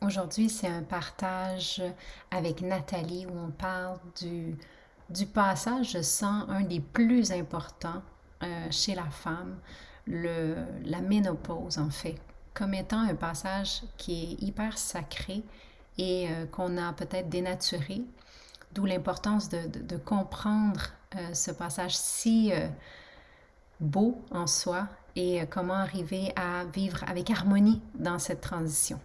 Aujourd'hui, c'est un partage avec Nathalie où on parle du passage de sang, un des plus importants chez la femme, la ménopause en fait, comme étant un passage qui est hyper sacré et qu'on a peut-être dénaturé, d'où l'importance de comprendre ce passage si beau en soi et comment arriver à vivre avec harmonie dans cette transition.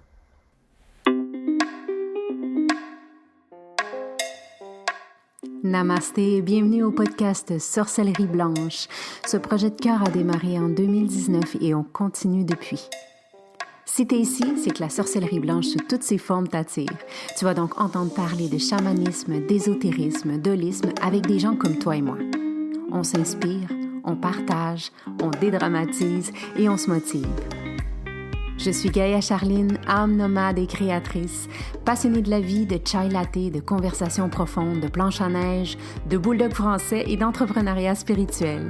Namasté et bienvenue au podcast Sorcellerie Blanche. Ce projet de cœur a démarré en 2019 et on continue depuis. Si t'es ici, c'est que la sorcellerie blanche sous toutes ses formes t'attire. Tu vas donc entendre parler de chamanisme, d'ésotérisme, d'holisme avec des gens comme toi et moi. On s'inspire, on partage, on dédramatise et on se motive. Je suis Gaïa Charline, âme nomade et créatrice, passionnée de la vie, de chai latte, de conversations profondes, de planches à neige, de bulldog français et d'entrepreneuriat spirituel.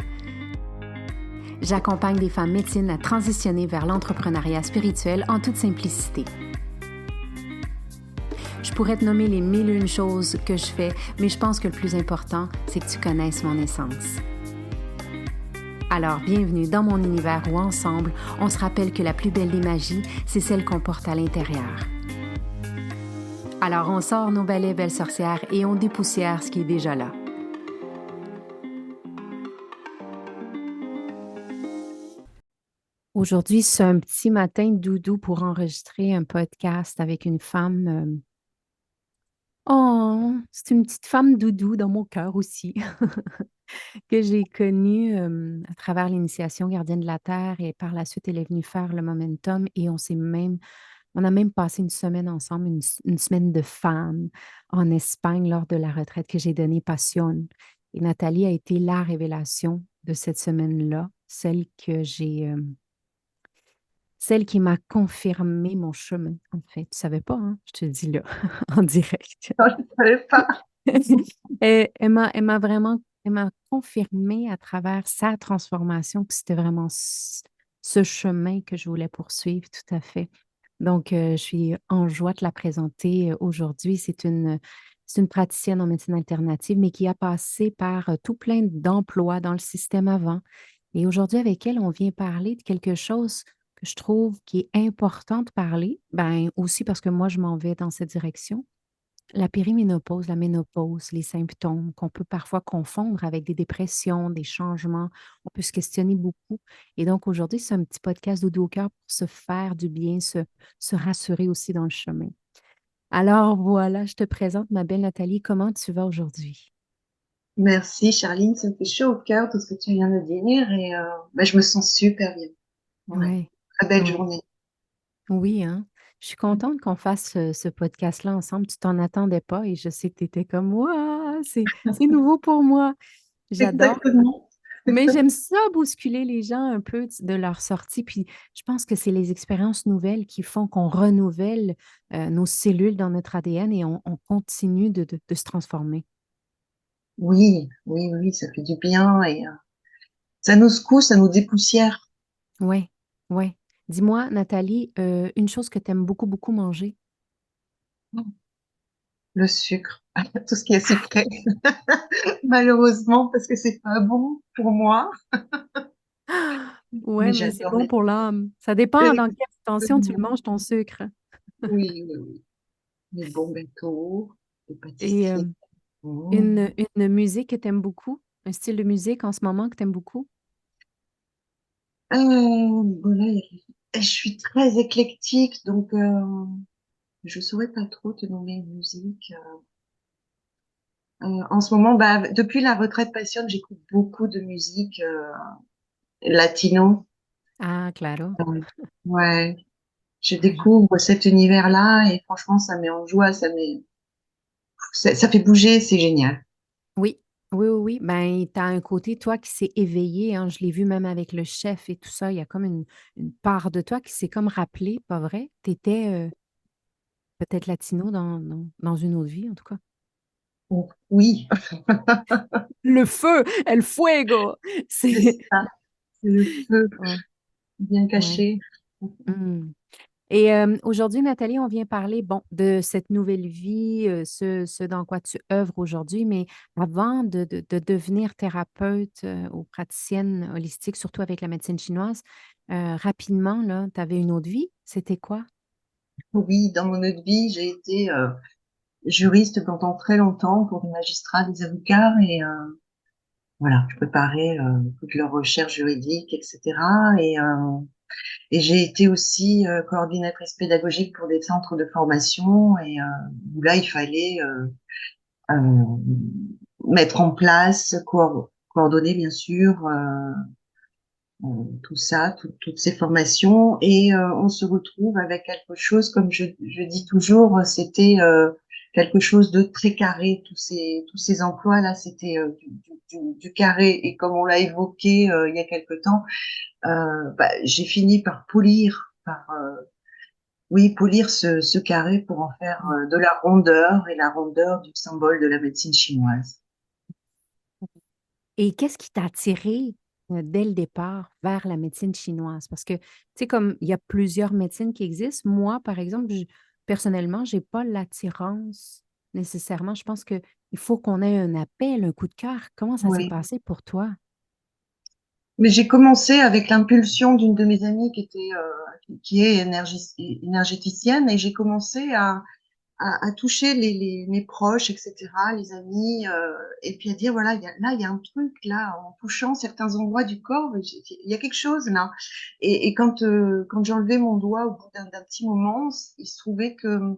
J'accompagne des femmes médecines à transitionner vers l'entrepreneuriat spirituel en toute simplicité. Je pourrais te nommer les mille et une choses que je fais, mais je pense que le plus important, c'est que tu connaisses mon essence. Alors, bienvenue dans mon univers où ensemble, on se rappelle que la plus belle des magies, c'est celle qu'on porte à l'intérieur. Alors, on sort nos balais belles sorcières et on dépoussière ce qui est déjà là. Aujourd'hui, c'est un petit matin doudou pour enregistrer un podcast avec une femme. Oh, c'est une petite femme doudou dans mon cœur aussi. Que j'ai connue à travers l'initiation Gardienne de la Terre et par la suite, elle est venue faire le Momentum et on a même passé une semaine ensemble, une semaine de femmes en Espagne lors de la retraite que j'ai donnée Passion. Et Nathalie a été la révélation de cette semaine-là, celle qui m'a confirmé mon chemin, en fait. Tu savais pas, hein? Je te le dis là, en direct. Non, je ne savais pas. Elle m'a confirmé à travers sa transformation que c'était vraiment ce chemin que je voulais poursuivre, tout à fait. Donc, je suis en joie de la présenter aujourd'hui. C'est une praticienne en médecine alternative, mais qui a passé par tout plein d'emplois dans le système avant. Et aujourd'hui, avec elle, on vient parler de quelque chose que je trouve qui est important de parler, ben aussi parce que moi, je m'en vais dans cette direction. La périménopause, la ménopause, les symptômes qu'on peut parfois confondre avec des dépressions, des changements, on peut se questionner beaucoup. Et donc aujourd'hui, c'est un petit podcast dodo au cœur pour se faire du bien, se rassurer aussi dans le chemin. Alors voilà, je te présente ma belle Nathalie. Comment tu vas aujourd'hui? Merci, Charline. Ça me fait chaud au cœur tout ce que tu viens de dire et je me sens super bien. Ouais. Oui, Très belle oui, journée. oui, hein. Je suis contente qu'on fasse ce podcast-là ensemble. Tu t'en attendais pas et je sais que tu étais comme, waouh, c'est nouveau pour moi. J'adore. Exactement. Mais j'aime ça bousculer les gens un peu de leur sortie. Puis je pense que c'est les expériences nouvelles qui font qu'on renouvelle nos cellules dans notre ADN et on continue de se transformer. Oui, oui, oui, ça fait du bien et ça nous secoue, ça nous dépoussière. Oui, oui. Dis-moi, Nathalie, une chose que tu aimes beaucoup, beaucoup manger. Le sucre, tout ce qui est sucré, malheureusement, parce que c'est pas bon pour moi, Ouais, mais mais c'est j'adore bon les pour l'âme. Ça dépend dans quelle intention tu le Exactement. manges, ton sucre. Oui, oui, oui. Les bons gâteaux, les Et pâtisseries. Mmh. une musique que tu aimes beaucoup, un style de musique en ce moment que tu aimes beaucoup. Voilà, je suis très éclectique, donc je saurais pas trop te nommer une musique. En ce moment, depuis la retraite passionne, j'écoute beaucoup de musique latino. Ah, claro. Ouais, je Oui. découvre cet univers-là et franchement, ça met en joie, ça fait bouger, c'est génial. Oui, oui, oui, oui. Ben, tu as un côté, toi, qui s'est éveillé, hein. Je l'ai vu même avec le chef et tout ça. Il y a comme une part de toi qui s'est comme rappelé, pas vrai? Tu étais peut-être latino dans une autre vie, en tout cas. Oh, oui, Le feu, el fuego. c'est C'est. ça, c'est le feu Ouais, bien ouais. caché. Mm. Et aujourd'hui, Nathalie, on vient parler, bon, de cette nouvelle vie, ce dans quoi tu œuvres aujourd'hui, mais avant de devenir thérapeute ou praticienne holistique, surtout avec la médecine chinoise, rapidement, là, tu avais une autre vie. C'était quoi? Oui, dans mon autre vie, j'ai été juriste pendant très longtemps pour des magistrats, des avocats, et voilà, je préparais toutes leurs recherches juridiques, etc. Et j'ai été aussi coordinatrice pédagogique pour des centres de formation, et où là, il fallait euh, mettre en place, coordonner bien sûr tout ça, toutes ces formations, et on se retrouve avec quelque chose, comme je dis toujours, c'était quelque chose de très carré. Tous ces emplois là, c'était du carré, et comme on l'a évoqué il y a quelque temps, j'ai fini par polir, oui, polir ce carré pour en faire de la rondeur, et la rondeur du symbole de la médecine chinoise. Et qu'est-ce qui t'a attiré dès le départ vers la médecine chinoise? Parce que, tu sais, comme il y a plusieurs médecines qui existent, moi, par exemple, personnellement, je n'ai pas l'attirance nécessairement. Je pense qu'il faut qu'on ait un appel, un coup de cœur. Comment ça s'est Oui. passé pour toi? Mais j'ai commencé avec l'impulsion d'une de mes amies qui est énergéticienne, et j'ai commencé à toucher mes proches, etc., les amis, et puis à dire, voilà, il y a un truc là, en touchant certains endroits du corps, il y a quelque chose là. Et quand j'enlevais mon doigt au bout d'un petit moment, il se trouvait que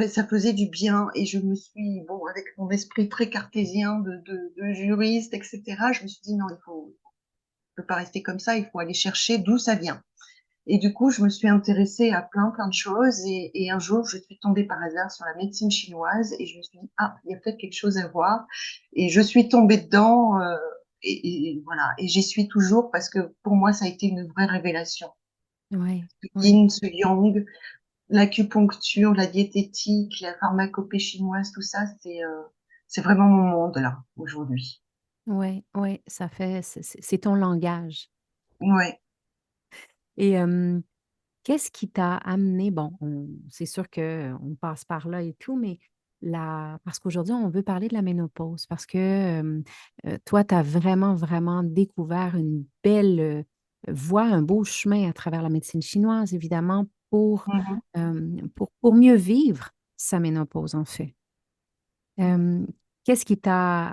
ça faisait du bien, et je me suis, bon, avec mon esprit très cartésien de juriste, etc., je me suis dit, non, je peux pas rester comme ça, il faut aller chercher d'où ça vient. Et du coup, je me suis intéressée à plein de choses, et un jour, je suis tombée par hasard sur la médecine chinoise, et je me suis dit, ah, il y a peut-être quelque chose à voir. Et je suis tombée dedans, et voilà. Et j'y suis toujours, parce que pour moi, ça a été une vraie révélation. Oui, Ce oui, yin, ce yang, l'acupuncture, la diététique, la pharmacopée chinoise, tout ça, c'est vraiment mon monde là, aujourd'hui. oui, oui, ça fait, c'est ton langage. Ouais. Et qu'est-ce qui t'a amené, bon, c'est sûr qu'on passe par là et tout, mais parce qu'aujourd'hui, on veut parler de la ménopause parce que toi, tu as vraiment, vraiment découvert une belle voie, un beau chemin à travers la médecine chinoise, évidemment, Mhm. pour mieux vivre sa ménopause, en fait. Euh, qu'est-ce qui t'a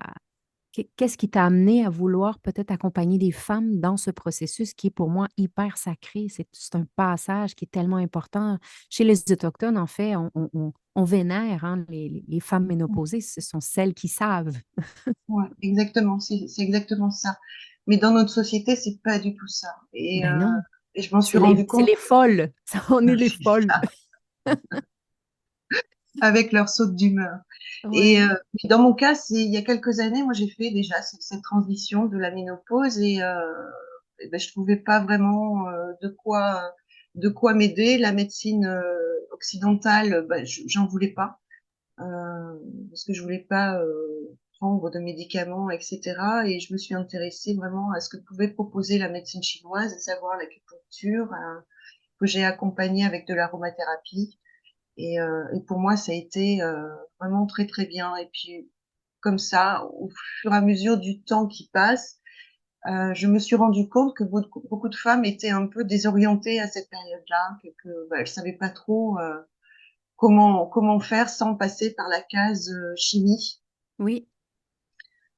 Qu'est-ce qui t'a amené à vouloir peut-être accompagner des femmes dans ce processus qui est pour moi hyper sacré? C'est un passage qui est tellement important. Chez les Autochtones, en fait, on vénère hein, les femmes ménopausées. Ce sont celles qui savent. Ouais, exactement, c'est exactement ça. Mais dans notre société, c'est pas du tout ça. Ben non, Et je m'en suis c'est rendu c'est compte, les folles. On est les c'est folles. ça, avec leur saute d'humeur. Et Ouais, dans mon cas, il y a quelques années, moi j'ai fait déjà cette transition de la ménopause, et ben, je trouvais pas vraiment de quoi m'aider. La médecine occidentale, ben, j'en voulais pas. Parce que je voulais pas prendre de médicaments, etc. Et je me suis intéressée vraiment à ce que pouvait proposer la médecine chinoise, à savoir l'acupuncture, que j'ai accompagnée avec de l'aromathérapie. Et pour moi, ça a été vraiment très bien. Et puis, comme ça, au fur et à mesure du temps qui passe, je me suis rendu compte que beaucoup de femmes étaient un peu désorientées à cette période-là, bah, elles savaient pas trop comment faire sans passer par la case chimie. oui.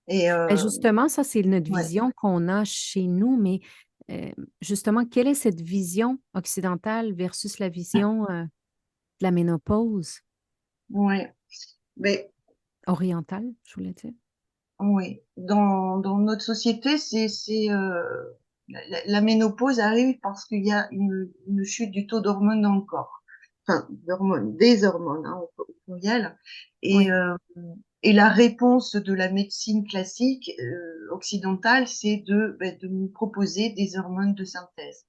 Et Ben, justement, ça, c'est notre ouais, vision qu'on a chez nous, mais euh, justement, quelle est cette vision occidentale versus la vision de la ménopause ouais. Mais orientale, je voulais dire? oui, dans notre société, la ménopause arrive parce qu'il y a une chute du taux d'hormones dans le corps. Enfin, des hormones, hein, au pluriel. Et, Oui, euh, et la réponse de la médecine classique occidentale, c'est de nous proposer des hormones de synthèse.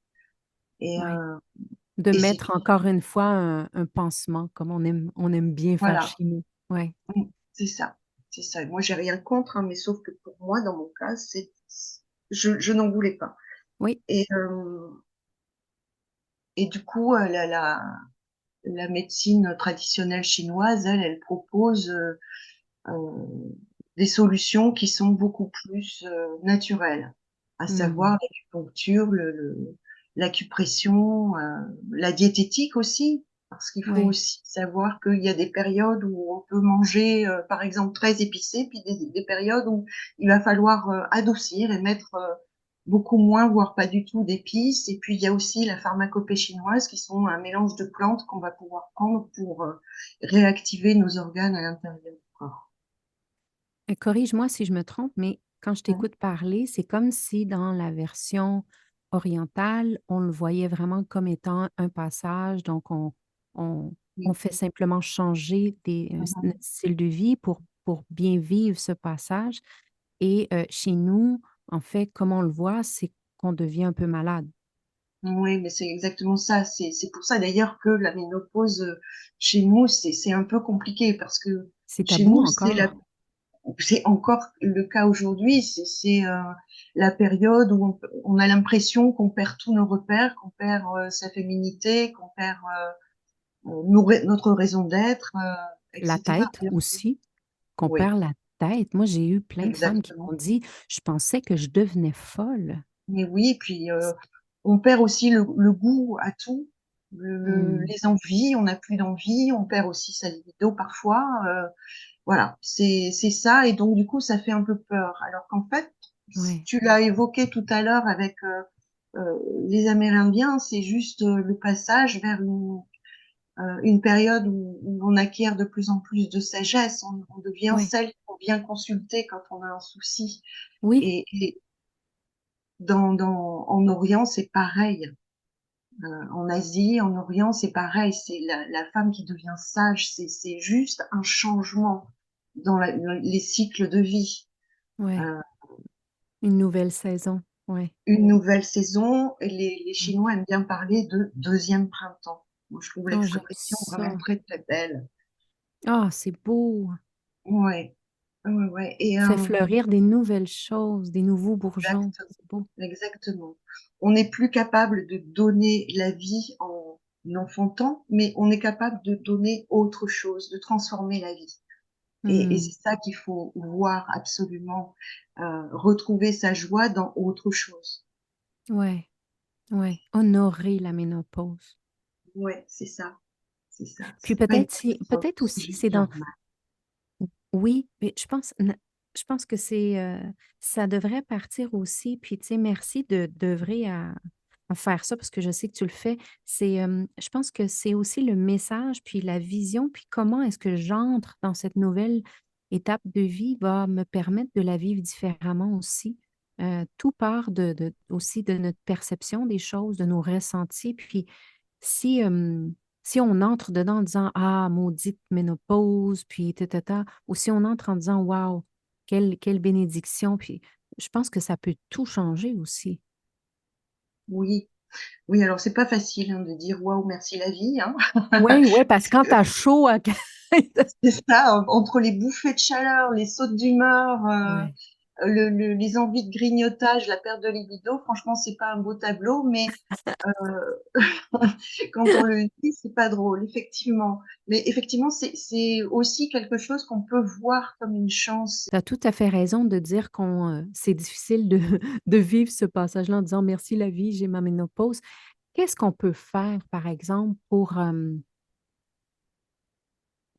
Et, oui. euh, De et c'est mettre encore une fois un pansement, comme on aime bien faire voilà. chez nous. Oui, C'est ça, c'est ça. Moi, j'ai rien contre, hein, mais sauf que pour moi, dans mon cas, je n'en voulais pas. oui, Et, et du coup, la médecine traditionnelle chinoise, elle propose des solutions qui sont beaucoup plus naturelles, à savoir Hmm. l'acupuncture, l'acupression, la diététique aussi, parce qu'il faut Ouais. aussi savoir qu'il y a des périodes où on peut manger, par exemple, très épicé, puis des périodes où il va falloir adoucir et mettre beaucoup moins, voire pas du tout d'épices. Et puis il y a aussi la pharmacopée chinoise, qui sont un mélange de plantes qu'on va pouvoir prendre pour réactiver nos organes à l'intérieur du corps. Corrige-moi si je me trompe, mais quand je Ouais. t'écoute parler, c'est comme si dans la version orientale, on le voyait vraiment comme étant un passage. Donc, on, on Oui. fait simplement changer Mhm. notre style de vie pour bien vivre ce passage. Et chez nous, en fait, comme on le voit, c'est qu'on devient un peu malade. Oui, mais c'est exactement ça. C'est pour ça d'ailleurs que la ménopause chez nous, c'est un peu compliqué parce que C'est chez tabou nous, encore. c'est encore le cas aujourd'hui. C'est la période où on a l'impression qu'on perd tous nos repères, qu'on perd sa féminité, qu'on perd notre raison d'être, La etc. tête aussi, qu'on Oui, perd la tête. Moi, j'ai eu plein de femmes qui exactement. m'ont dit, je pensais que je devenais folle. Mais oui, puis on perd aussi le goût à tout, Hmm. les envies, on n'a plus d'envie, on perd aussi sa libido parfois. Voilà, c'est ça, et donc du coup ça fait un peu peur. Alors qu'en fait, Ouais, tu l'as évoqué tout à l'heure avec les Amérindiens, c'est juste le passage vers une période où on acquiert de plus en plus de sagesse, on devient ouais, celle qu'on vient consulter quand on a un souci. oui, Et en Orient, c'est pareil. En Asie, en Orient, c'est pareil. C'est la femme qui devient sage. C'est juste un changement dans les cycles de vie. ouais. Euh, Une nouvelle saison. Ouais. une nouvelle saison. Et les Mm. Chinois aiment bien parler de deuxième printemps. Moi, je trouve Oh, j'aime l'expression vraiment ça. très, très belle. Ah, c'est beau. Ouais, ouais, ouais. Et Ça fait fleurir des nouvelles choses, des nouveaux bourgeons. exact, C'est beau. exactement. On n'est plus capable de donner la vie en enfantant, mais on est capable de donner autre chose, de transformer la vie. Et Hmm. c'est ça qu'il faut voir absolument, retrouver sa joie dans autre chose. Ouais, ouais. Honorer la ménopause. Ouais, c'est ça, c'est ça. Puis C'est pas une peut-être catastrophe, c'est aussi, c'est juste dans. normal. Oui, mais je pense que ça devrait partir aussi. Puis, tu sais, merci d'œuvrer à faire ça parce que je sais que tu le fais. Je pense que c'est aussi le message, puis la vision, puis comment est-ce que j'entre dans cette nouvelle étape de vie va me permettre de la vivre différemment aussi. Tout part aussi de notre perception des choses, de nos ressentis. Puis, si, si on entre dedans en disant ah, maudite ménopause, puis ta, ou si on entre en disant waouh, quelle bénédiction, puis je pense que ça peut tout changer aussi. Oui, oui, alors c'est pas facile, hein, de dire: «Waouh, merci la vie», hein. Oui, oui, parce Parce que quand que t'as chaud à... c'est ça, entre les bouffées de chaleur, les sautes d'humeur, Ouais. les envies de grignotage, la perte de libido, franchement, c'est pas un beau tableau, mais quand on le dit, c'est pas drôle, effectivement. Mais effectivement, c'est aussi quelque chose qu'on peut voir comme une chance. Tu as tout à fait raison de dire qu'on c'est difficile de, de vivre ce passage-là en disant merci la vie, j'ai ma ménopause. Qu'est-ce qu'on peut faire, par exemple, pour,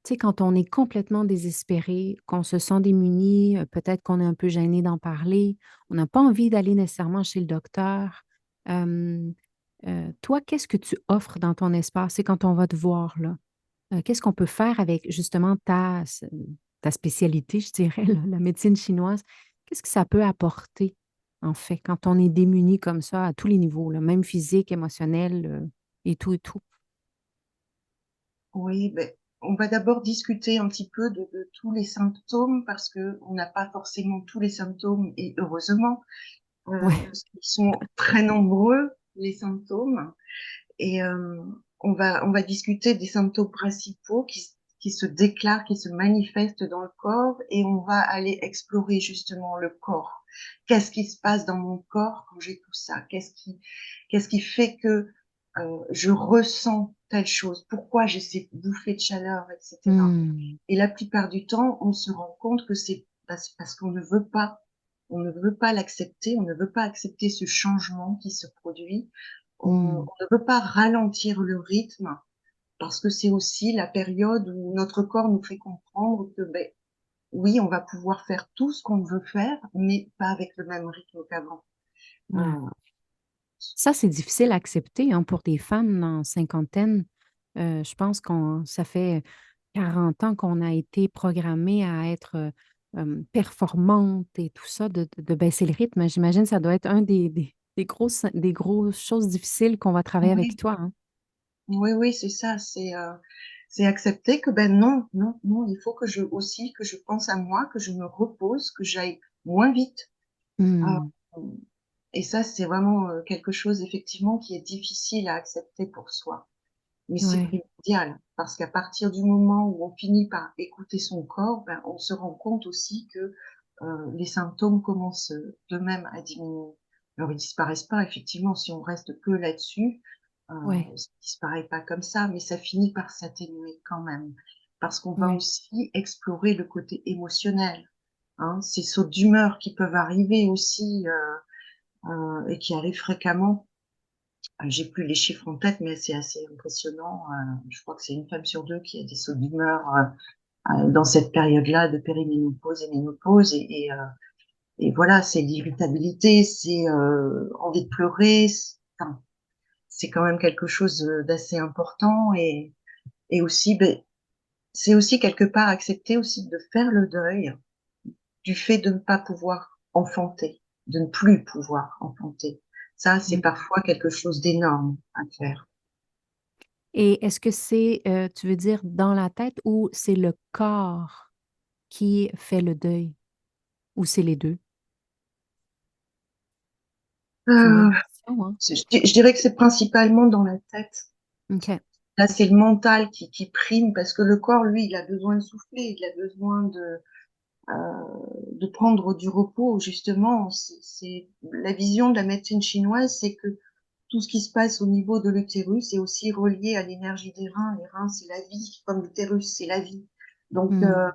tu sais, quand on est complètement désespéré, qu'on se sent démuni, peut-être qu'on est un peu gêné d'en parler, on n'a pas envie d'aller nécessairement chez le docteur. euh, Toi, qu'est-ce que tu offres dans ton espace? C'est quand on va te voir, là. Qu'est-ce qu'on peut faire avec justement ta spécialité, je dirais, là, la médecine chinoise? Qu'est-ce que ça peut apporter, en fait, quand on est démuni comme ça à tous les niveaux, là, même physique, émotionnel, et tout et tout? Oui, ben, on va d'abord discuter un petit peu de tous les symptômes parce que on n'a pas forcément tous les symptômes, et heureusement, Ouais. parce qu'ils sont très nombreux, les symptômes. Et on va discuter des symptômes principaux qui se déclarent, qui se manifestent dans le corps, et on va aller explorer justement le corps. Qu'est-ce qui se passe dans mon corps quand j'ai tout ça? Qu'est-ce qui fait que je ressens telle chose, pourquoi j'ai ces bouffées de chaleur, etc. Hmm, Et la plupart du temps, on se rend compte que c'est parce qu'on ne veut pas, on ne veut pas l'accepter, on ne veut pas accepter ce changement qui se produit. hmm, On ne veut pas ralentir le rythme parce que c'est aussi la période où notre corps nous fait comprendre que, ben, oui, on va pouvoir faire tout ce qu'on veut faire, mais pas avec le même rythme qu'avant. ouais. Euh, Ça, c'est difficile à accepter hein, pour des femmes en cinquantaine. Je pense qu'on ça fait 40 ans qu'on a été programmé à être performante et tout ça, de baisser le rythme. J'imagine que ça doit être un des grosses choses difficiles qu'on va travailler avec oui, toi. Hein. oui, oui, c'est ça. C'est accepter que ben non, non, non. Il faut que je aussi que je pense à moi, que je me repose, que j'aille moins vite. Euh, Hmm, et ça, c'est vraiment quelque chose effectivement qui est difficile à accepter pour soi. Mais c'est ouais, primordial parce qu'à partir du moment où on finit par écouter son corps, ben, on se rend compte aussi que les symptômes commencent d'eux-mêmes à diminuer. Alors, ils disparaissent pas, effectivement, si on reste que là-dessus, ouais, ça disparaît pas comme ça, mais ça finit par s'atténuer quand même. Parce qu'on va ouais, aussi explorer le côté émotionnel, hein, ces sauts d'humeur qui peuvent arriver aussi et qui arrivent fréquemment. J'ai plus les chiffres en tête, mais c'est assez impressionnant. Je crois que c'est une femme sur deux qui a des sauts d'humeur dans cette période-là de périménopause et ménopause. Et voilà, c'est l'irritabilité, c'est envie de pleurer. Enfin, c'est quand même quelque chose d'assez important. Et aussi, ben, c'est aussi quelque part accepter aussi de faire le deuil du fait de ne pas pouvoir enfanter, de ne plus pouvoir enfanter. Ça, c'est hmm. parfois quelque chose d'énorme à faire. Et est-ce que c'est, tu veux dire, dans la tête ou c'est le corps qui fait le deuil ou c'est les deux? C'est une bonne Euh, question, hein? je dirais que c'est principalement dans la tête. OK. Là, c'est le mental qui prime parce que le corps, lui, il a besoin de souffler, il a besoin de prendre du repos. Justement, c'est la vision de la médecine chinoise, c'est que tout ce qui se passe au niveau de l'utérus est aussi relié à l'énergie des reins. Les reins, c'est la vie, comme l'utérus, c'est la vie. Donc, Hmm,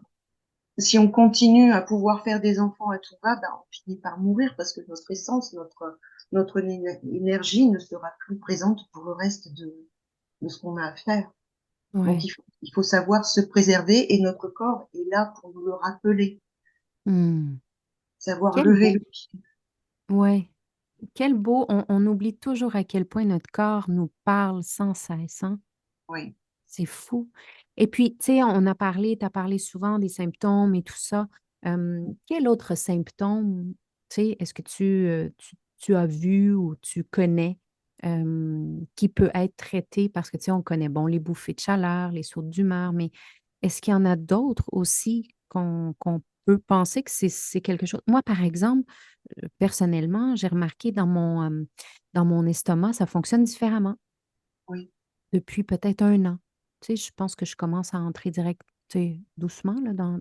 si on continue à pouvoir faire des enfants à tout va, ben, on finit par mourir parce que notre essence, notre énergie ne sera plus présente pour le reste de ce qu'on a à faire. Donc, ouais. il faut savoir se préserver et notre corps est là pour nous le rappeler, Hmm. savoir Quel lever beau, le pied. ouais. Quel beau, on oublie toujours à quel point notre corps nous parle sans cesse, hein? Oui. C'est fou. Et puis, tu sais, on a parlé, tu as parlé souvent des symptômes et tout ça. Quel autre symptôme, tu sais, est-ce que tu as vu ou tu connais qui peut être traité parce que, tu sais, on connaît, bon, les bouffées de chaleur, les sautes d'humeur, mais est-ce qu'il y en a d'autres aussi qu'on peut penser que c'est quelque chose? Moi, par exemple, personnellement, j'ai remarqué dans mon estomac, ça fonctionne différemment Oui. depuis peut-être 1 an. Tu sais, je pense que je commence à entrer direct, tu sais, doucement là, dans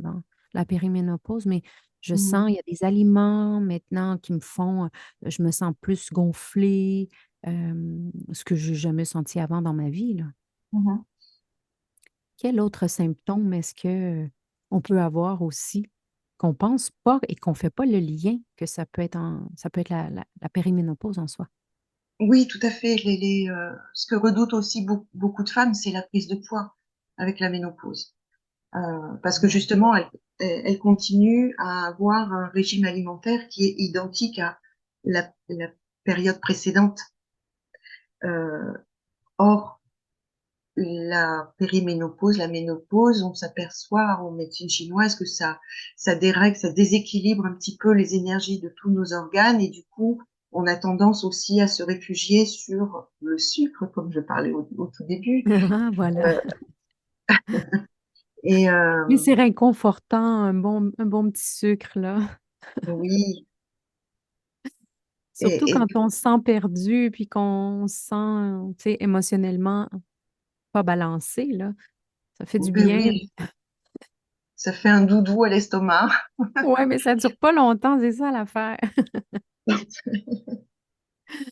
la périménopause, mais je Mhm. sens, il y a des aliments maintenant qui me font, je me sens plus gonflée, ce que j'ai jamais senti avant dans ma vie, là. Mhm. Quel autre symptôme est-ce que on peut avoir aussi qu'on pense pas et qu'on fait pas le lien que ça peut être la périménopause en soi? Oui, tout à fait. Ce que redoutent aussi beaucoup de femmes, c'est la prise de poids avec la ménopause. Parce que Ouais. justement, elle continue à avoir un régime alimentaire qui est identique à la période précédente. Euh, Or, la périménopause, la ménopause, on s'aperçoit en médecine chinoise que ça dérègle, ça déséquilibre un petit peu les énergies de tous nos organes et du coup, on a tendance aussi à se réfugier sur le sucre, comme je parlais au tout début. Ah, voilà. Euh, et Mais c'est réconfortant, un bon petit sucre, là. oui, Surtout et quand on se sent perdu puis qu'on se sent, tu sais, émotionnellement pas balancé, là. Ça fait du ben bien. oui, ça fait un doudou à l'estomac. Ouais, mais ça dure pas longtemps, c'est ça l'affaire.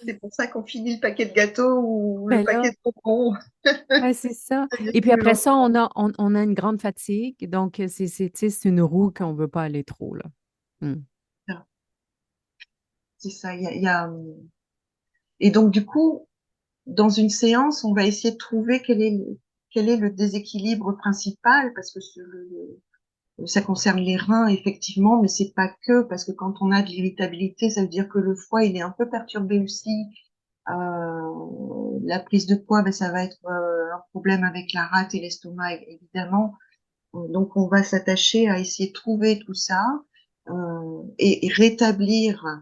C'est pour ça qu'on finit le paquet de gâteaux ou le Ben paquet là, de bonbons. ouais, c'est ça. Ça devient Et puis plus après long. ça, on a une grande fatigue. Donc, tu sais, c'est une roue qu'on ne veut pas aller trop, là. Hmm. C'est ça. Et donc, du coup, dans une séance, on va essayer de trouver quel est le déséquilibre principal, parce que ça concerne les reins, effectivement, mais c'est pas que, parce que quand on a de l'irritabilité, ça veut dire que le foie, il est un peu perturbé aussi. La prise de poids, ben, ça va être un problème avec la rate et l'estomac, évidemment. Donc, on va s'attacher à essayer de trouver tout ça et rétablir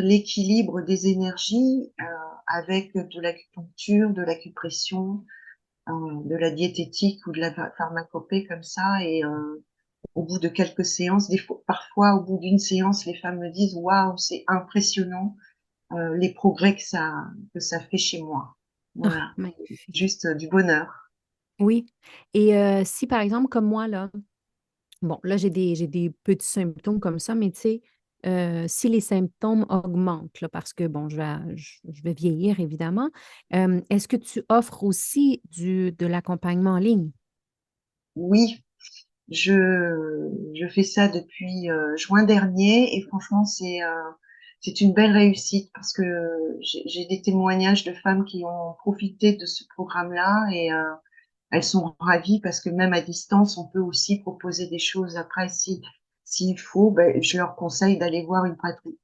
l'équilibre des énergies avec de l'acupuncture, de l'acupression, de la diététique ou de la pharmacopée comme ça. Et au bout de quelques séances, parfois au bout d'une séance, les femmes me disent waouh, c'est impressionnant les progrès que ça fait chez moi. Ah, Voilà, magnifique. juste du bonheur. Oui. Et si, par exemple, comme moi, là, bon, là, j'ai des petits symptômes comme ça, mais tu sais, si les symptômes augmentent, là, parce que, bon, je vais vieillir, évidemment, est-ce que tu offres aussi de l'accompagnement en ligne? Oui, je fais ça depuis juin dernier et franchement c'est une belle réussite parce que j'ai des témoignages de femmes qui ont profité de ce programme-là et elles sont ravies parce que même à distance on peut aussi proposer des choses. Après si s'il faut, ben, je leur conseille d'aller voir une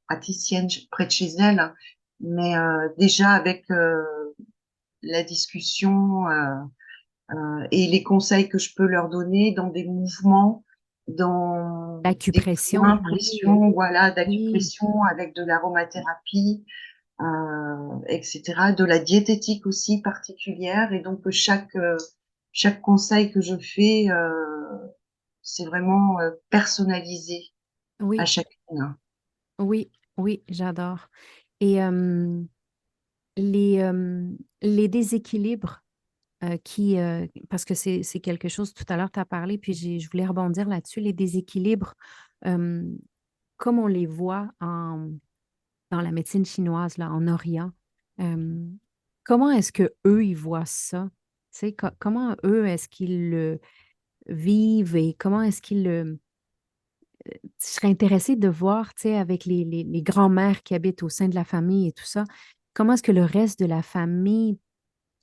praticienne près de chez elles, mais déjà avec la discussion. Et les conseils que je peux leur donner dans des mouvements, dans des L'acupression, points, oui, pression, voilà, oui, d'acupression avec de l'aromathérapie, etc., de la diététique aussi particulière. Et donc chaque conseil que je fais, c'est vraiment personnalisé à oui, chacune. oui, oui, j'adore. Et les déséquilibres parce que c'est quelque chose, tout à l'heure, tu as parlé, puis je voulais rebondir là-dessus, les déséquilibres, euh, comme on les voit dans la médecine chinoise, là, en Orient, euh, comment est-ce que eux ils voient ça? Tu sais, comment eux, est-ce qu'ils le vivent et comment est-ce qu'ils le... Je serais intéressée de voir, tu sais, avec les grands-mères qui habitent au sein de la famille et tout ça, comment est-ce que le reste de la famille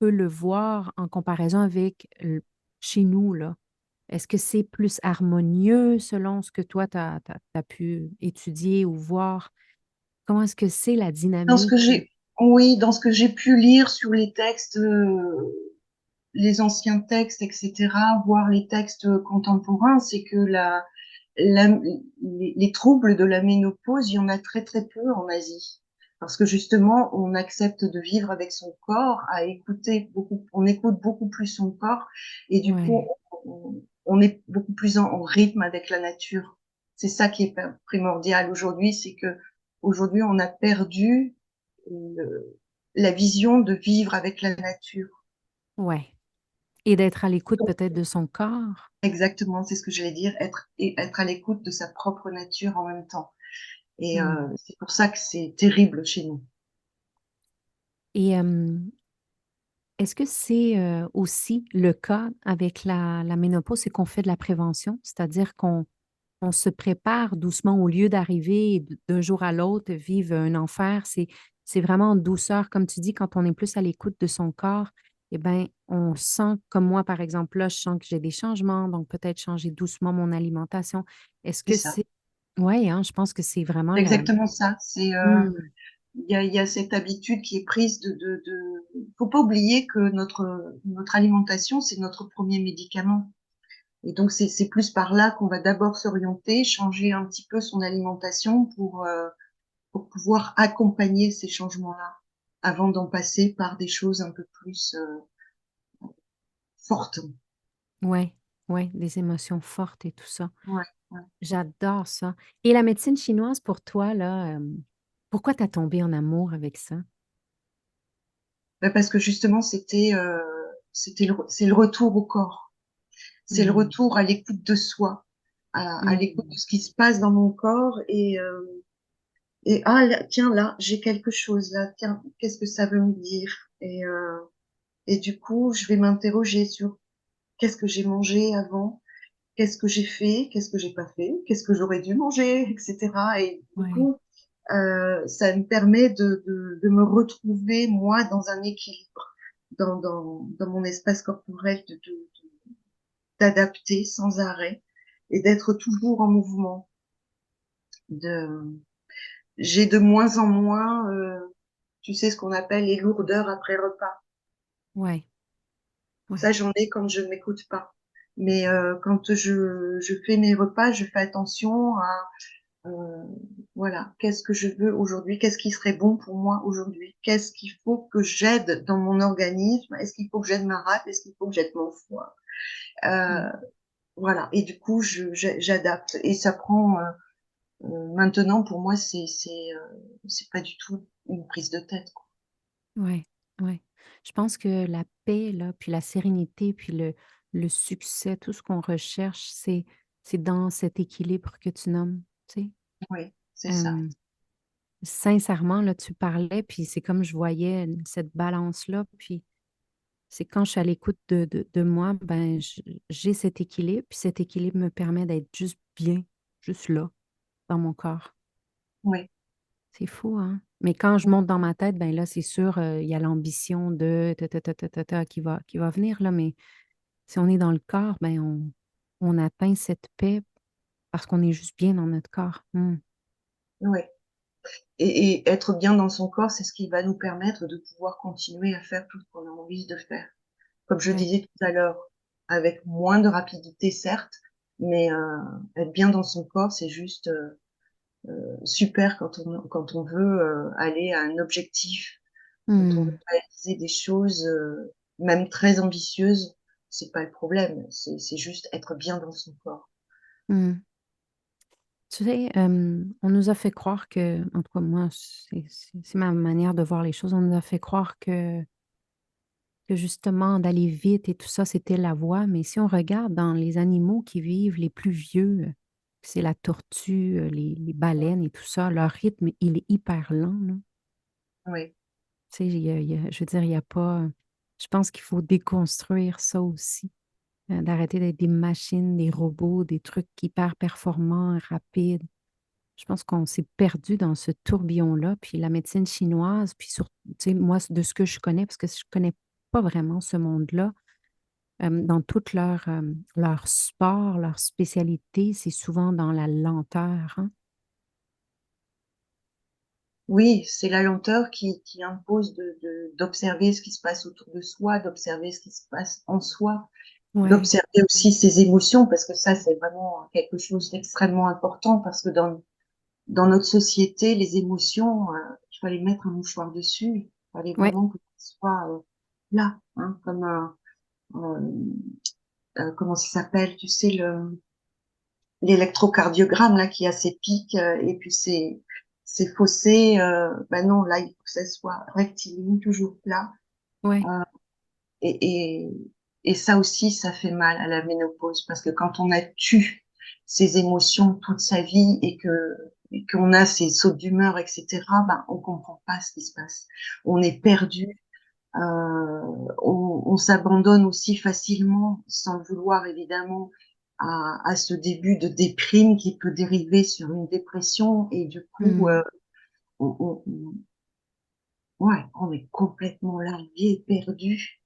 peut le voir en comparaison avec chez nous, là? Est-ce que c'est plus harmonieux selon ce que toi, tu as pu étudier ou voir? Comment est-ce que c'est la Dans ce dynamique? que j'ai, oui, dans ce que j'ai pu lire sur les textes, les anciens textes, etc., voire les textes contemporains, c'est que les troubles de la ménopause, il y en a très très peu en Asie. Parce que justement, on accepte de vivre avec son corps, on écoute beaucoup plus son corps, et du coup, Ouais, on est beaucoup plus en rythme avec la nature. C'est ça qui est primordial aujourd'hui, c'est que aujourd'hui, on a perdu la vision de vivre avec la nature. ouais. Et d'être à l'écoute peut-être de son corps. Exactement, c'est ce que j'allais dire, être à l'écoute de sa propre nature en même temps. Et Hmm. c'est pour ça que c'est terrible chez nous. Et est-ce que c'est aussi le cas avec la ménopause, c'est qu'on fait de la prévention, c'est-à-dire qu'on se prépare doucement au lieu d'arriver d'un jour à l'autre, vivre un enfer. C'est vraiment en douceur, comme tu dis, quand on est plus à l'écoute de son corps, eh bien, on sent, comme moi, par exemple, là, je sens que j'ai des changements, donc peut-être changer doucement mon alimentation. Est-ce C'est que ça. c'est... Oui, hein, je pense que c'est vraiment C'est la... exactement ça. Hmm. Il y a cette habitude qui est prise faut pas oublier que notre alimentation, c'est notre premier médicament. Et donc, c'est plus par là qu'on va d'abord s'orienter, changer un petit peu son alimentation pour pouvoir accompagner ces changements-là avant d'en passer par des choses un peu plus fortes. Ouais, ouais, des émotions fortes et tout ça. Ouais, ouais. J'adore ça. Et la médecine chinoise, pour toi, là, pourquoi t'as tombé en amour avec ça? Parce que justement, c'est le retour au corps. C'est le Hmm. retour à l'écoute de soi, à l'écoute Hmm. de ce qui se passe dans mon corps Et ah, là, tiens, là, j'ai quelque chose là. Tiens, qu'est-ce que ça veut me dire? Et du coup, je vais m'interroger sur qu'est-ce que j'ai mangé avant, qu'est-ce que j'ai fait, qu'est-ce que j'ai pas fait, qu'est-ce que j'aurais dû manger, etc. Et du Ouais, coup, ça me permet de me retrouver moi dans un équilibre, dans mon espace corporel, d'adapter sans arrêt et d'être toujours en mouvement. De, j'ai de moins en moins, tu sais, ce qu'on appelle les lourdeurs après repas. ouais, Ça, ouais. j'en ai quand je ne m'écoute pas. Mais quand je fais mes repas, je fais attention à, euh, voilà, qu'est-ce que je veux aujourd'hui, qu'est-ce qui serait bon pour moi aujourd'hui, qu'est-ce qu'il faut que j'aide dans mon organisme, est-ce qu'il faut que j'aide ma rate, est-ce qu'il faut que j'aide mon foie. Mm. Euh, voilà, et du coup, j'adapte. Et ça prend, maintenant, pour moi, c'est pas du tout une prise de tête, quoi. Ouais, ouais. Je pense que la paix, là, puis la sérénité, puis le succès, tout ce qu'on recherche, c'est dans cet équilibre que tu nommes, tu sais. Oui, c'est ça. Euh, Sincèrement, là, tu parlais, puis c'est comme je voyais cette balance-là, puis c'est quand je suis à l'écoute de moi, ben, j'ai cet équilibre, puis cet équilibre me permet d'être juste bien, juste là, dans mon corps. Oui, C'est fou, hein? Mais quand je monte dans ma tête, ben là, c'est sûr, il y a l'ambition de qui va venir, là, mais si on est dans le corps, ben on atteint cette paix parce qu'on est juste bien dans notre corps. Hmm. oui. Et être bien dans son corps, c'est ce qui va nous permettre de pouvoir continuer à faire tout ce qu'on a envie de faire. Comme je Ouais. disais tout à l'heure, avec moins de rapidité, certes, mais être bien dans son corps, c'est juste super quand on veut aller à un objectif, quand on veut Hmm. réaliser des choses, même très ambitieuses, c'est pas le problème, c'est juste être bien dans son corps. Hmm. Tu sais, on nous a fait croire que, en tout cas, moi, c'est ma manière de voir les choses, on nous a fait croire que justement, d'aller vite et tout ça, c'était la voie. Mais si on regarde dans les animaux qui vivent les plus vieux, c'est la tortue, les baleines et tout ça, leur rythme, il est hyper lent, là. Oui, Tu sais, je veux dire, il y a pas. Je pense qu'il faut déconstruire ça aussi, d'arrêter d'être des machines, des robots, des trucs hyper performants, rapides. Je pense qu'on s'est perdu dans ce tourbillon-là. Puis la médecine chinoise, puis sur, tu sais, moi, de ce que je connais, parce que je connais pas vraiment ce monde-là, dans toute leur sport, leur spécialité, c'est souvent dans la lenteur, hein. oui, c'est la lenteur qui impose d'observer ce qui se passe autour de soi, d'observer ce qui se passe en soi, Ouais. d'observer aussi ses émotions, parce que ça, c'est vraiment quelque chose d'extrêmement important, parce que dans notre société, les émotions, il fallait mettre un mouchoir dessus, il fallait Ouais, vraiment que ça soit là, hein, comme un, euh, comment ça s'appelle, tu sais, l'électrocardiogramme là qui a ses pics et puis ses fossés. Ben non, là, il faut que ça soit rectiligne, toujours plat. ouais. Euh, et, et, et ça aussi, ça fait mal à la ménopause parce que quand on a tué ses émotions toute sa vie et qu'on a ces sauts d'humeur, etc., ben, on comprend pas ce qui se passe. On est perdu. On s'abandonne aussi facilement, sans le vouloir évidemment, à ce début de déprime qui peut dériver sur une dépression et du coup, Hmm. ouais, on est complètement largué, perdu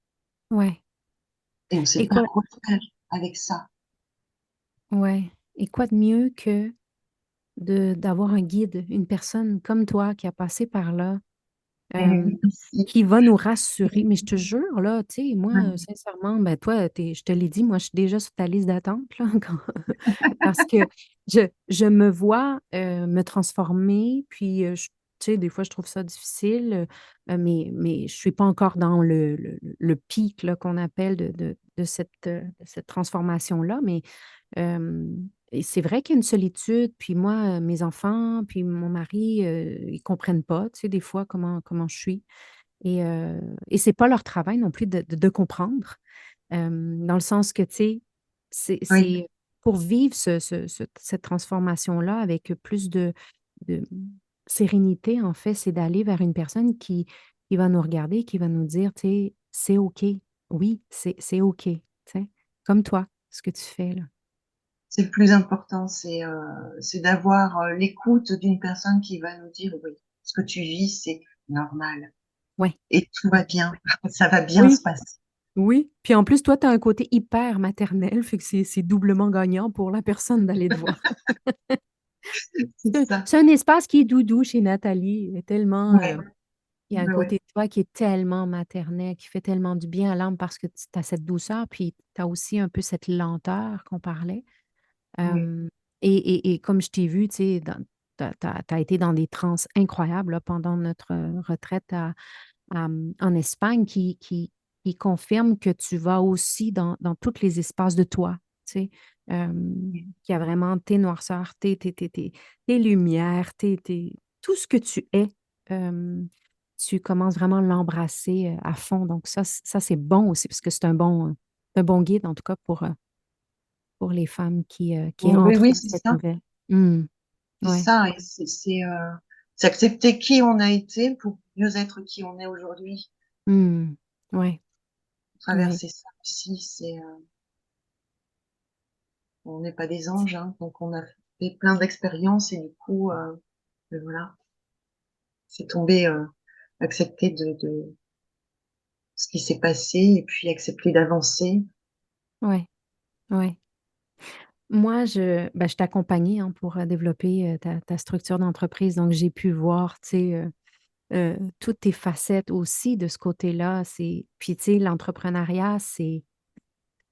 Ouais. et on sait Et pas quoi, quoi faire avec ça. ouais. Et quoi de mieux que d'avoir un guide, une personne comme toi qui a passé par là, euh, Ici. qui va nous rassurer. Mais je te jure, là, tu sais, moi, Ouais, sincèrement, ben toi, je te l'ai dit, moi, je suis déjà sur ta liste d'attente, là, parce que je me vois me transformer, puis, tu sais, des fois, je trouve ça difficile, mais je suis pas encore dans le pic, là, qu'on appelle de cette transformation-là, mais et c'est vrai qu'il y a une solitude, puis moi, mes enfants, puis mon mari, ils comprennent pas, tu sais, des fois, comment je suis. Et c'est pas leur travail non plus de comprendre, dans le sens que, tu sais, oui, c'est pour vivre cette transformation-là avec plus de sérénité, en fait, c'est d'aller vers une personne qui va nous regarder, qui va nous dire, tu sais, c'est OK. Oui, c'est OK. Tu sais, comme toi, ce que tu fais là. C'est le plus important, c'est d'avoir l'écoute d'une personne qui va nous dire, oui, ce que tu vis, c'est normal Ouais. et tout va bien, ça va bien se Oui, passer. oui. Puis en plus, toi, tu as un côté hyper maternel, fait que c'est doublement gagnant pour la personne d'aller te voir. C'est ça. C'est un espace qui est doudou chez Nathalie. Elle est tellement, Ouais, il y a un ouais, côté ouais, de toi qui est tellement maternel, qui fait tellement du bien à l'âme parce que tu as cette douceur, puis tu as aussi un peu cette lenteur qu'on parlait. ouais. Euh, et comme je t'ai vu, tu sais, tu as été dans des transes incroyables là, pendant notre retraite en Espagne qui confirme que tu vas aussi dans tous les espaces de toi, tu sais, euh, qu'il y a vraiment tes noirceurs, tes lumières, tout ce que tu es. euh, Tu commences vraiment à l'embrasser à fond. Donc ça c'est bon aussi parce que c'est un bon guide, en tout cas, pour les femmes qui Oui, entrent oui, dans c'est cette ça. nouvelle. Hmm, C'est ouais, ça, et c'est accepter qui on a été pour mieux être qui on est aujourd'hui. hmm, ouais, ouais, Traverser ça aussi, on n'est pas des anges, hein, donc on a fait plein d'expériences et du coup, voilà, c'est tombé, accepter de ce qui s'est passé et puis accepter d'avancer. ouais, ouais. Moi, je t'accompagnais hein, pour développer ta structure d'entreprise. Donc, j'ai pu voir, tu sais, toutes tes facettes aussi de ce côté-là. Puis, tu sais, l'entrepreneuriat, c'est,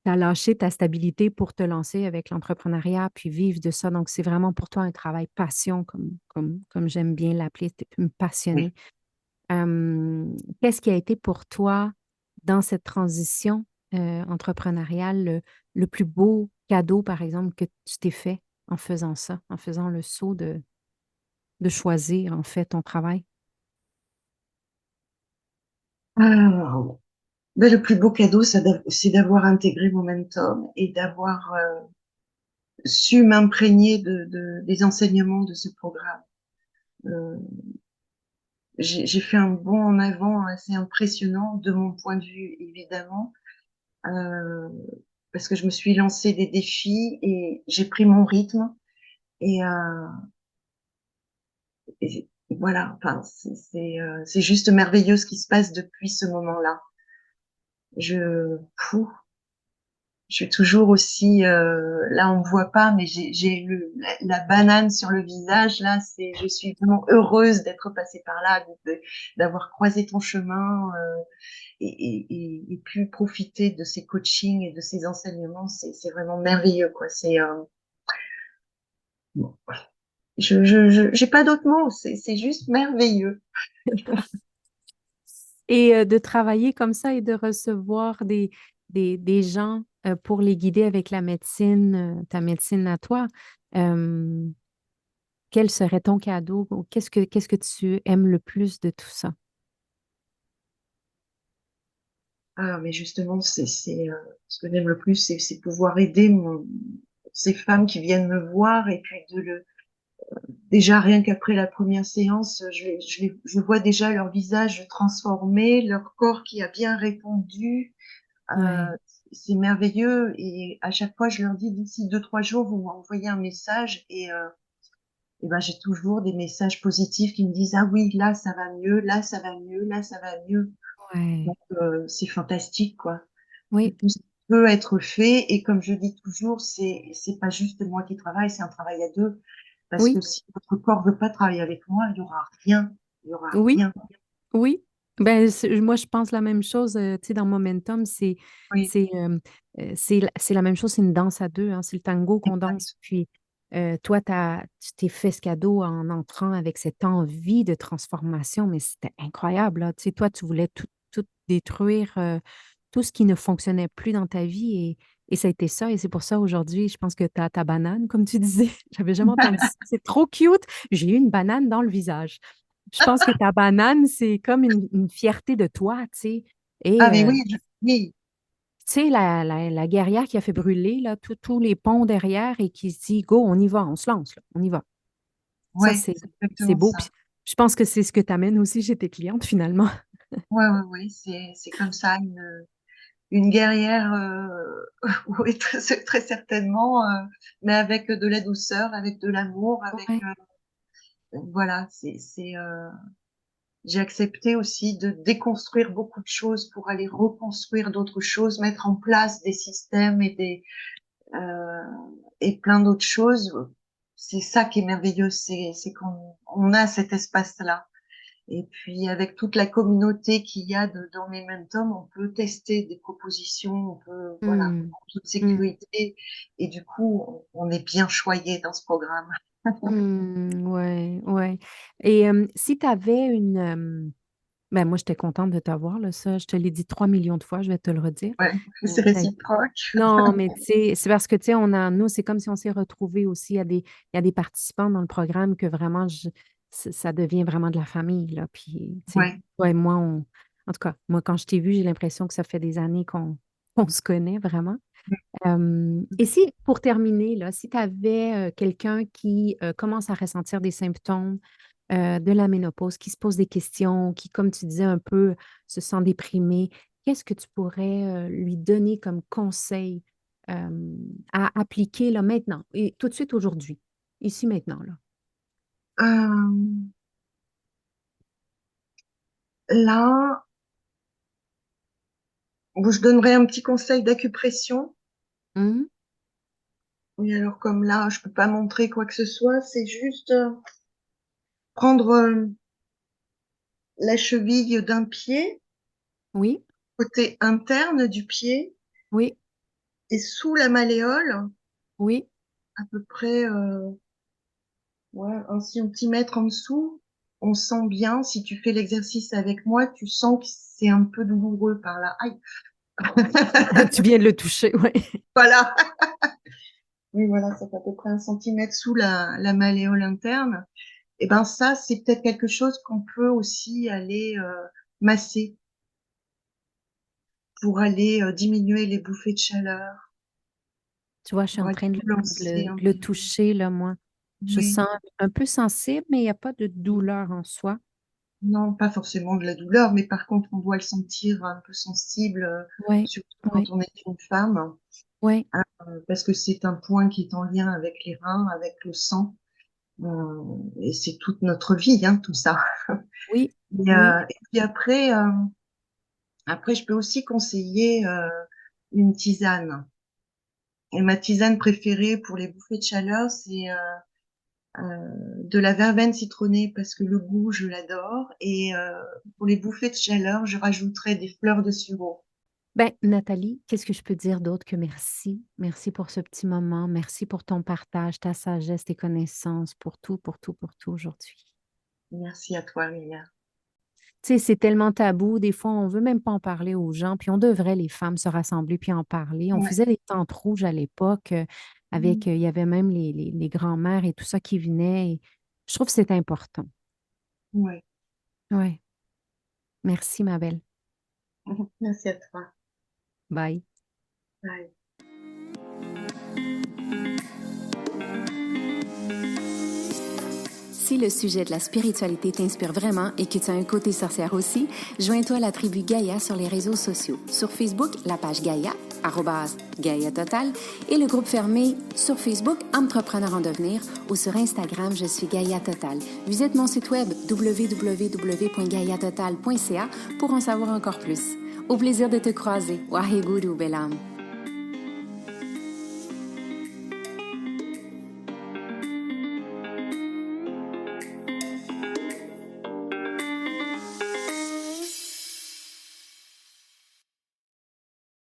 t'as lâché ta stabilité pour te lancer avec l'entrepreneuriat, puis vivre de ça. Donc, c'est vraiment pour toi un travail passion, comme j'aime bien l'appeler. T'es une Oui. passionnée. Euh, Qu'est-ce qui a été pour toi dans cette transition entrepreneuriale le plus beau cadeau, par exemple, que tu t'es fait en faisant ça, en faisant le saut de choisir, en fait, ton travail? Alors, ben, le plus beau cadeau, c'est d'avoir intégré Momentum et d'avoir su m'imprégner des enseignements de ce programme. Euh, j'ai fait un bond en avant assez impressionnant de mon point de vue, évidemment, euh, parce que je me suis lancée des défis et j'ai pris mon rythme et, voilà. Enfin, c'est juste merveilleux ce qui se passe depuis ce moment-là. Je, fou, je suis toujours aussi, là on me voit pas, mais j'ai la banane sur le visage. Là, je suis vraiment heureuse d'être passée par là, d'avoir croisé ton chemin et pu profiter de ces coachings et de ces enseignements. C'est vraiment merveilleux, quoi. Bon, j'ai pas d'autres mots. C'est juste merveilleux. Et de travailler comme ça et de recevoir des gens pour les guider avec la médecine, ta médecine à toi, euh, quel serait ton cadeau? Ou qu'est-ce que tu aimes le plus de tout ça? Ah, mais justement, ce que j'aime le plus, c'est pouvoir aider ces femmes qui viennent me voir et puis déjà rien qu'après la première séance, je vois déjà leur visage transformé, leur corps qui a bien répondu. Euh, Ouais, c'est merveilleux et à chaque fois, je leur dis d'ici 2, 3 jours, vous m'envoyez un message et ben j'ai toujours des messages positifs qui me disent ah oui, là ça va mieux, là ça va mieux, là ça va mieux. ouais, Donc c'est fantastique quoi. oui, Tout ce qui peut être fait. Et comme je dis toujours, c'est pas juste moi qui travaille, c'est un travail à deux. Parce que oui, si votre corps veut pas travailler avec moi, il y aura rien. Il y aura oui, rien. oui. Ben, moi, je pense la même chose. Tu sais, dans Momentum, Oui, c'est la même chose. C'est une danse à deux. Hein, c'est le tango qu'on danse. exact. Puis, toi, tu t'es fait ce cadeau en entrant avec cette envie de transformation, mais c'était incroyable. Là. Tu sais, toi, tu voulais tout détruire, tout ce qui ne fonctionnait plus dans ta vie. Et ça a été ça. Et c'est pour ça, aujourd'hui, je pense que tu as ta banane, comme tu disais. J'avais jamais entendu ça. C'est trop cute. J'ai eu une banane dans le visage. Je pense que ta banane, c'est comme une fierté de toi, tu sais. Ah, Et mais oui, oui, tu sais, la guerrière qui a fait brûler là, tous les ponts derrière et qui se dit, go, on y va, on se lance, là, on y va. Ça, ouais, c'est c'est exactement beau. Puis ça. Je pense que c'est ce que tu amènes aussi chez tes clientes finalement. Ouais, ouais, ouais, c'est comme ça, une guerrière, oui, très certainement, mais avec de la douceur, avec de l'amour, avec, Ouais. voilà, j'ai accepté aussi de déconstruire beaucoup de choses pour aller reconstruire d'autres choses, mettre en place des systèmes euh, et plein d'autres choses. C'est ça qui est merveilleux, c'est qu'on a cet espace-là. Et puis, avec toute la communauté qu'il y a dans Momentum, on peut tester des propositions, on peut, voilà, Hmm. en toute Hmm. sécurité. Et du coup, on est bien choyé dans ce programme. Hmm. Ouais, ouais. Et si tu avais ben moi, j'étais contente de t'avoir, là, ça, je te l'ai dit 3 millions de fois, je vais te le redire. Ouais, c'est Ça a été- réciproque. Non, mais tu sais, c'est parce que, tu sais, nous, c'est comme si on s'est retrouvés aussi. Il y a des participants dans le programme que vraiment, ça devient vraiment de la famille, là. Puis, tu sais, Ouais. toi et moi, en tout cas, moi, quand je t'ai vu, j'ai l'impression que ça fait des années qu'on se connaît vraiment. Et si, pour terminer, là, si tu avais quelqu'un qui commence à ressentir des symptômes de la ménopause, qui se pose des questions, qui, comme tu disais, un peu se sent déprimé, qu'est-ce que tu pourrais lui donner comme conseil à appliquer là, maintenant, et tout de suite aujourd'hui, ici maintenant, là? Euh, là, bon, je donnerais un petit conseil d'acupression. Hum. Oui, alors comme là, je peux pas montrer quoi que ce soit, c'est juste prendre la cheville d'un pied, Oui, côté interne du pied, oui, et sous la malléole, oui. à peu près ouais, un centimètre en dessous, on sent bien, si tu fais l'exercice avec moi, tu sens que c'est un peu douloureux par là. Aïe. Tu viens de le toucher, oui. Voilà. Oui, voilà, ça fait à peu près un centimètre sous la malléole interne. Et ben ça, c'est peut-être quelque chose qu'on peut aussi aller masser pour aller diminuer les bouffées de chaleur, Tu vois, je suis pour en aller train de lancer un le peu. toucher, là, moi. Je Oui. sens un peu sensible, mais il n'y a pas de douleur en soi. Non, pas forcément de la douleur, mais par contre, on doit le sentir un peu sensible, Oui, surtout quand oui, on est une femme, oui, parce que c'est un point qui est en lien avec les reins, avec le sang, et c'est toute notre vie, hein, tout ça. oui, oui. Et puis après, je peux aussi conseiller une tisane. Et ma tisane préférée pour les bouffées de chaleur, c'est de la verveine citronnée parce que le goût, je l'adore. Et pour les bouffées de chaleur, je rajouterai des fleurs de sureau. Ben, Nathalie, qu'est-ce que je peux dire d'autre que merci? Merci pour ce petit moment. Merci pour ton partage, ta sagesse, tes connaissances, pour tout, pour tout, pour tout aujourd'hui. Merci à toi, Mia. Tu sais, c'est tellement tabou. Des fois, on veut même pas en parler aux gens. Puis on devrait, les femmes, se rassembler puis en parler. On Ouais. faisait des tentes rouges à l'époque avec, il y avait même les grands-mères et tout ça qui venaient. Et je trouve que c'est important. Ouais. Oui. Merci, ma belle. Merci à toi. Bye. Bye. Si le sujet de la spiritualité t'inspire vraiment et que tu as un côté sorcière aussi, joins-toi à la tribu Gaïa sur les réseaux sociaux. Sur Facebook, la page Gaïa, @Gaïa Total, et le groupe fermé sur Facebook Entrepreneur en devenir, ou sur Instagram, je suis Gaïa Total. Visite mon site web www.gaïatotal.ca pour en savoir encore plus. Au plaisir de te croiser. Waheguru, belle âme.